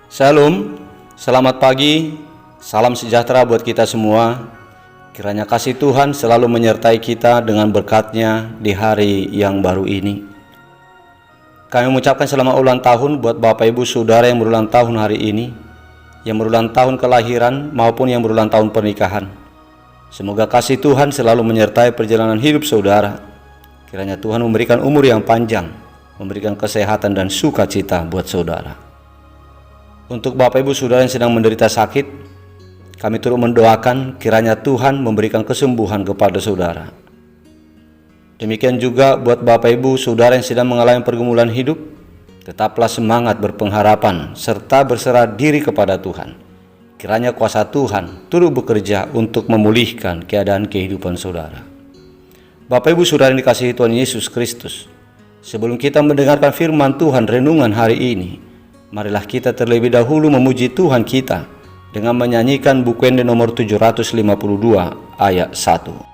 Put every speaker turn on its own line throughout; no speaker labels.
Shalom, selamat pagi, salam sejahtera buat kita semua. Kiranya kasih Tuhan selalu menyertai kita dengan berkat-Nya di hari yang baru ini. Kami mengucapkan selamat ulang tahun buat Bapak Ibu Saudara yang berulang tahun hari ini, yang berulang tahun kelahiran maupun yang berulang tahun pernikahan. Semoga kasih Tuhan selalu menyertai perjalanan hidup saudara. Kiranya Tuhan memberikan umur yang panjang, memberikan kesehatan dan sukacita buat saudara. Untuk Bapak Ibu Saudara yang sedang menderita sakit, kami turut mendoakan kiranya Tuhan memberikan kesembuhan kepada saudara. Demikian juga buat Bapak Ibu Saudara yang sedang mengalami pergumulan hidup, tetaplah semangat berpengharapan serta berserah diri kepada Tuhan. Kiranya kuasa Tuhan turut bekerja untuk memulihkan keadaan kehidupan saudara. Bapak Ibu Saudara yang dikasihi Tuhan Yesus Kristus, sebelum kita mendengarkan firman Tuhan renungan hari ini, marilah kita terlebih dahulu memuji Tuhan kita dengan menyanyikan Bukuende nomor 752 ayat 1.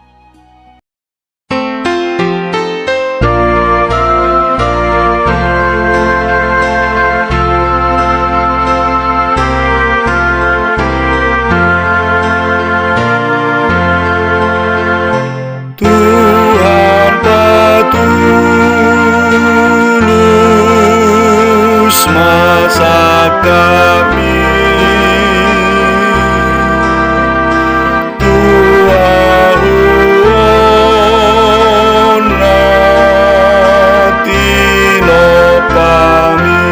Tuhan patulus masa kami, Tuhan natino pami,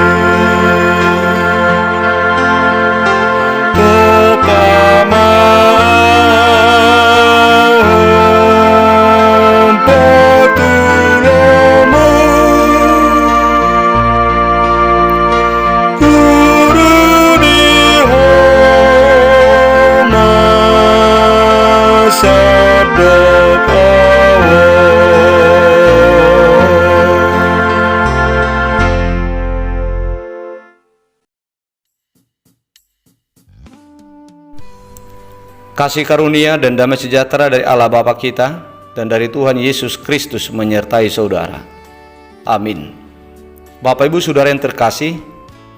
kasih karunia dan damai sejahtera dari Allah Bapa kita dan dari Tuhan Yesus Kristus menyertai saudara. Amin. Bapak Ibu Saudara yang terkasih,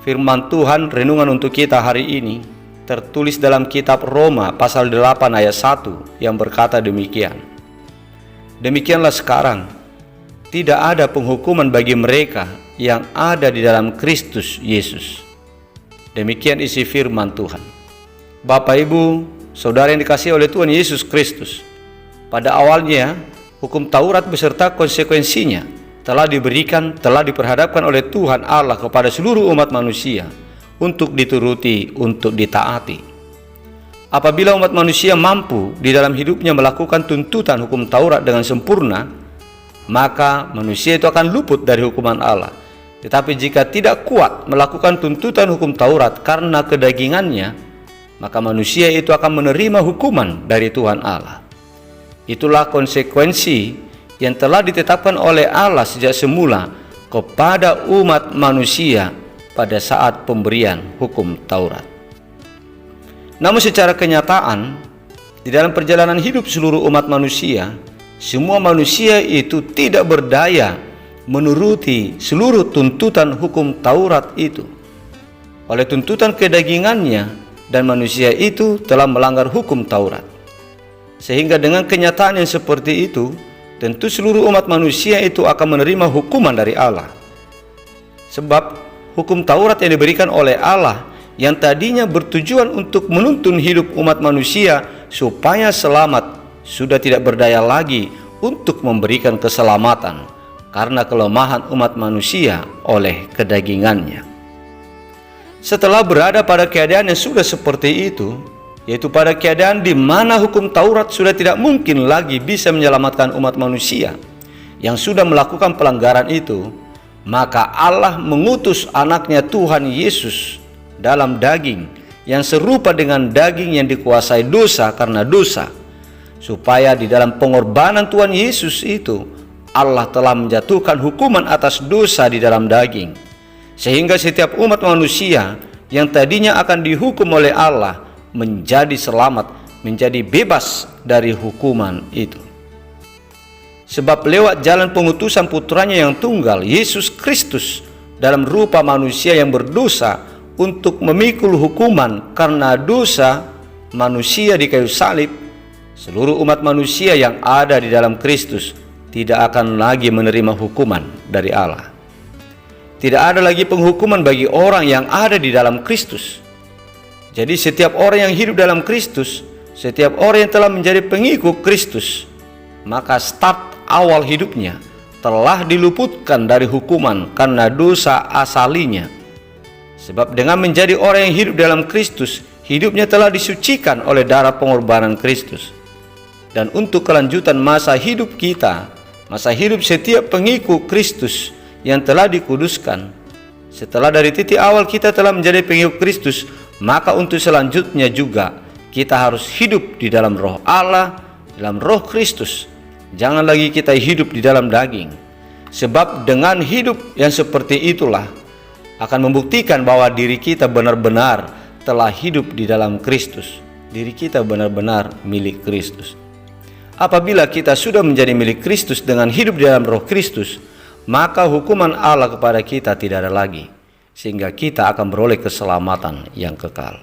firman Tuhan renungan untuk kita hari ini tertulis dalam kitab Roma pasal 8 ayat 1 yang berkata demikian. Demikianlah sekarang, tidak ada penghukuman bagi mereka yang ada di dalam Kristus Yesus. Demikian isi firman Tuhan. Bapak Ibu Saudara yang dikasihi oleh Tuhan Yesus Kristus, pada awalnya hukum Taurat beserta konsekuensinya telah diperhadapkan oleh Tuhan Allah kepada seluruh umat manusia untuk dituruti, untuk ditaati. Apabila umat manusia mampu di dalam hidupnya melakukan tuntutan hukum Taurat dengan sempurna, maka manusia itu akan luput dari hukuman Allah. Tetapi jika tidak kuat melakukan tuntutan hukum Taurat karena kedagingannya, maka manusia itu akan menerima hukuman dari Tuhan Allah. Itulah konsekuensi yang telah ditetapkan oleh Allah sejak semula kepada umat manusia pada saat pemberian hukum Taurat. Namun secara kenyataan, di dalam perjalanan hidup seluruh umat manusia, semua manusia itu tidak berdaya menuruti seluruh tuntutan hukum Taurat itu. Oleh tuntutan kedagingannya, dan manusia itu telah melanggar hukum Taurat. Sehingga dengan kenyataan yang seperti itu, tentu seluruh umat manusia itu akan menerima hukuman dari Allah. Sebab hukum Taurat yang diberikan oleh Allah yang tadinya bertujuan untuk menuntun hidup umat manusia supaya selamat, sudah tidak berdaya lagi untuk memberikan keselamatan karena kelemahan umat manusia oleh kedagingannya. Setelah berada pada keadaan yang sudah seperti itu, yaitu pada keadaan di mana hukum Taurat sudah tidak mungkin lagi bisa menyelamatkan umat manusia yang sudah melakukan pelanggaran itu, maka Allah mengutus anaknya Tuhan Yesus dalam daging yang serupa dengan daging yang dikuasai dosa karena dosa, supaya di dalam pengorbanan Tuhan Yesus itu Allah telah menjatuhkan hukuman atas dosa di dalam daging, sehingga setiap umat manusia yang tadinya akan dihukum oleh Allah menjadi selamat, menjadi bebas dari hukuman itu. Sebab lewat jalan pengutusan putranya yang tunggal, Yesus Kristus, dalam rupa manusia yang berdosa, untuk memikul hukuman karena dosa manusia di kayu salib, seluruh umat manusia yang ada di dalam Kristus tidak akan lagi menerima hukuman dari Allah. Tidak ada lagi penghukuman bagi orang yang ada di dalam Kristus. Jadi setiap orang yang hidup dalam Kristus, setiap orang yang telah menjadi pengikut Kristus, maka start awal hidupnya telah diluputkan dari hukuman karena dosa asalinya. Sebab dengan menjadi orang yang hidup dalam Kristus, hidupnya telah disucikan oleh darah pengorbanan Kristus. Dan untuk kelanjutan masa hidup kita, masa hidup setiap pengikut Kristus yang telah dikuduskan, setelah dari titik awal kita telah menjadi pengikut Kristus, maka untuk selanjutnya juga kita harus hidup di dalam roh Allah, dalam roh Kristus. Jangan lagi kita hidup di dalam daging. Sebab dengan hidup yang seperti itulah akan membuktikan bahwa diri kita benar-benar telah hidup di dalam Kristus. Diri kita benar-benar milik Kristus. Apabila kita sudah menjadi milik Kristus dengan hidup di dalam roh Kristus, maka hukuman Allah kepada kita tidak ada lagi, sehingga kita akan beroleh keselamatan yang kekal.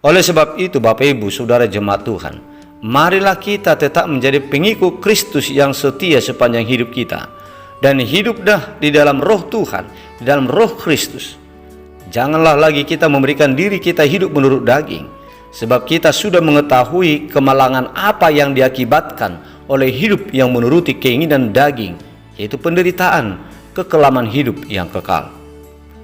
Oleh sebab itu, Bapak Ibu Saudara jemaat Tuhan, marilah kita tetap menjadi pengikut Kristus yang setia sepanjang hidup kita, dan hiduplah di dalam roh Tuhan, di dalam roh Kristus. Janganlah lagi kita memberikan diri kita hidup menurut daging, sebab kita sudah mengetahui kemalangan apa yang diakibatkan oleh hidup yang menuruti keinginan daging, yaitu penderitaan, kekelaman hidup yang kekal.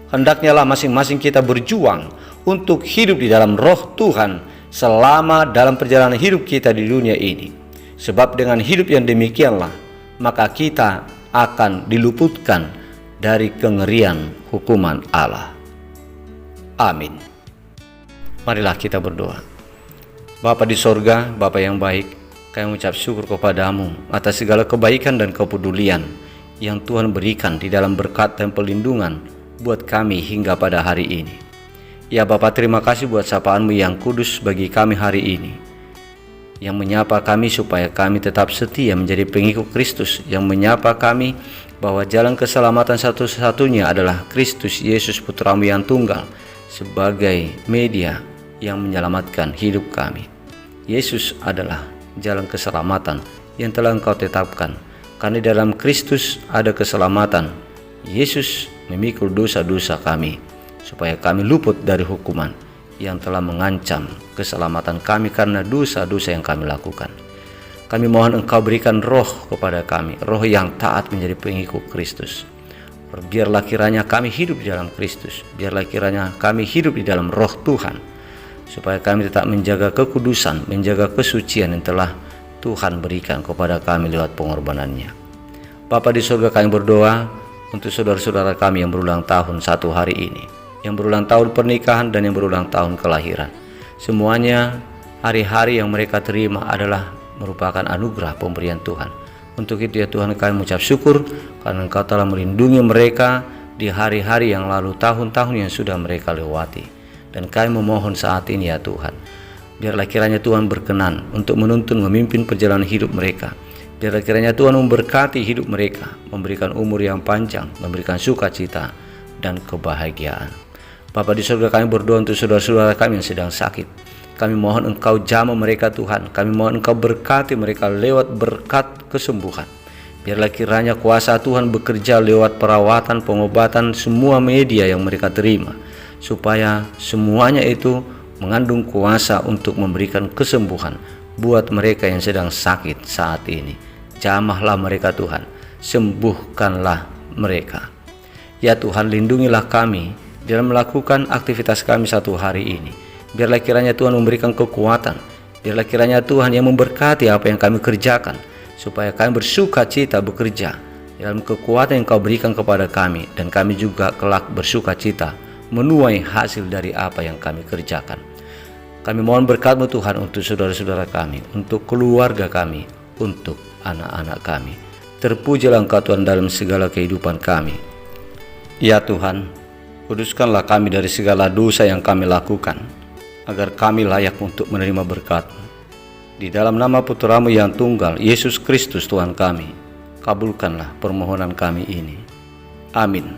Hendaknya lah masing-masing kita berjuang untuk hidup di dalam roh Tuhan selama dalam perjalanan hidup kita di dunia ini. Sebab dengan hidup yang demikianlah, maka kita akan diluputkan dari kengerian hukuman Allah. Amin. Marilah kita berdoa. Bapa di sorga, Bapa yang baik, kami mengucap syukur kepadamu atas segala kebaikan dan kepedulian yang Tuhan berikan di dalam berkat dan perlindungan buat kami hingga pada hari ini. Ya Bapa, terima kasih buat sapaan-Mu yang kudus bagi kami hari ini, yang menyapa kami supaya kami tetap setia menjadi pengikut Kristus, yang menyapa kami bahwa jalan keselamatan satu-satunya adalah Kristus Yesus Putra-Mu yang tunggal sebagai media yang menyelamatkan hidup kami. Yesus adalah jalan keselamatan yang telah Engkau tetapkan, karena dalam Kristus ada keselamatan. Yesus memikul dosa-dosa kami supaya kami luput dari hukuman yang telah mengancam keselamatan kami karena dosa-dosa yang kami lakukan. Kami mohon Engkau berikan roh kepada kami, roh yang taat menjadi pengikut Kristus. Biarlah kiranya kami hidup di dalam Kristus, biarlah kiranya kami hidup di dalam roh Tuhan, supaya kami tetap menjaga kekudusan, menjaga kesucian yang telah Tuhan berikan kepada kami lewat pengorbanannya. Bapa di surga, kami berdoa untuk saudara-saudara kami yang berulang tahun satu hari ini, yang berulang tahun pernikahan dan yang berulang tahun kelahiran. Semuanya hari-hari yang mereka terima adalah merupakan anugerah pemberian Tuhan. Untuk itu ya Tuhan, kami mengucap syukur karena Engkau telah melindungi mereka di hari-hari yang lalu, tahun-tahun yang sudah mereka lewati. Dan kami memohon saat ini ya Tuhan, biarlah kiranya Tuhan berkenan untuk menuntun memimpin perjalanan hidup mereka. Biarlah kiranya Tuhan memberkati hidup mereka, memberikan umur yang panjang, memberikan sukacita dan kebahagiaan. Bapa di surga, kami berdoa untuk saudara-saudara kami yang sedang sakit. Kami mohon Engkau jamah mereka Tuhan. Kami mohon Engkau berkati mereka lewat berkat kesembuhan. Biarlah kiranya kuasa Tuhan bekerja lewat perawatan, pengobatan, semua media yang mereka terima, supaya semuanya itu mengandung kuasa untuk memberikan kesembuhan buat mereka yang sedang sakit saat ini. Jamahlah mereka Tuhan, sembuhkanlah mereka. Ya Tuhan, lindungilah kami dalam melakukan aktivitas kami satu hari ini. Biarlah kiranya Tuhan memberikan kekuatan, biarlah kiranya Tuhan yang memberkati apa yang kami kerjakan, supaya kami bersuka cita bekerja dalam kekuatan yang Kau berikan kepada kami, dan kami juga kelak bersuka cita menuai hasil dari apa yang kami kerjakan. Kami mohon berkat-Mu Tuhan untuk saudara-saudara kami, untuk keluarga kami, untuk anak-anak kami. Terpujilah Engkau Tuhan dalam segala kehidupan kami. Ya Tuhan, kuduskanlah kami dari segala dosa yang kami lakukan, agar kami layak untuk menerima berkat-Mu. Di dalam nama Putra-Mu yang tunggal, Yesus Kristus Tuhan kami, kabulkanlah permohonan kami ini. Amin.